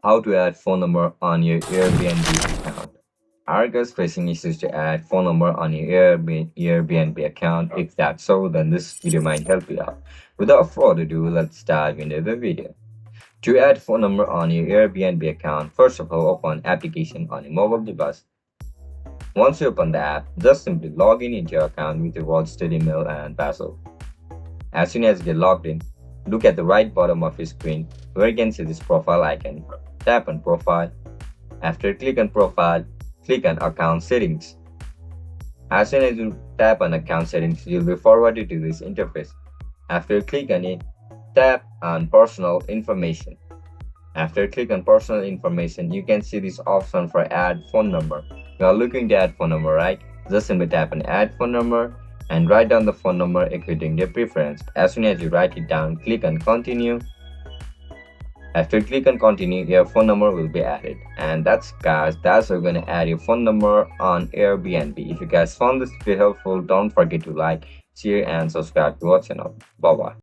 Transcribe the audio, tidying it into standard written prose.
How to add phone number on your Airbnb account. Are you guys facing issues to add phone number on your Airbnb account? If that's so, then this video might help you out. Without further ado, let's dive into the video. To add phone number on your Airbnb account, first of all, open application on a mobile device. Once you open the app, just simply log in into your account with your registered email and password. As soon as you get logged in, look at the right bottom of your screen where you can see this profile icon. Tap on profile. After click on profile, click on account settings. As soon as you tap on account settings, you'll be forwarded to this interface. After you click on it, tap on personal information. After you click on personal information, you can see this option for add phone number. You are looking to add phone number, right? Just simply tap on add phone number and write down the phone number according to your preference. As soon as you write it down, click on continue. After you click on continue, your phone number will be added. And that's how you're gonna add your phone number on Airbnb. If you guys found this video helpful, don't forget to like, share and subscribe to our channel. Bye bye.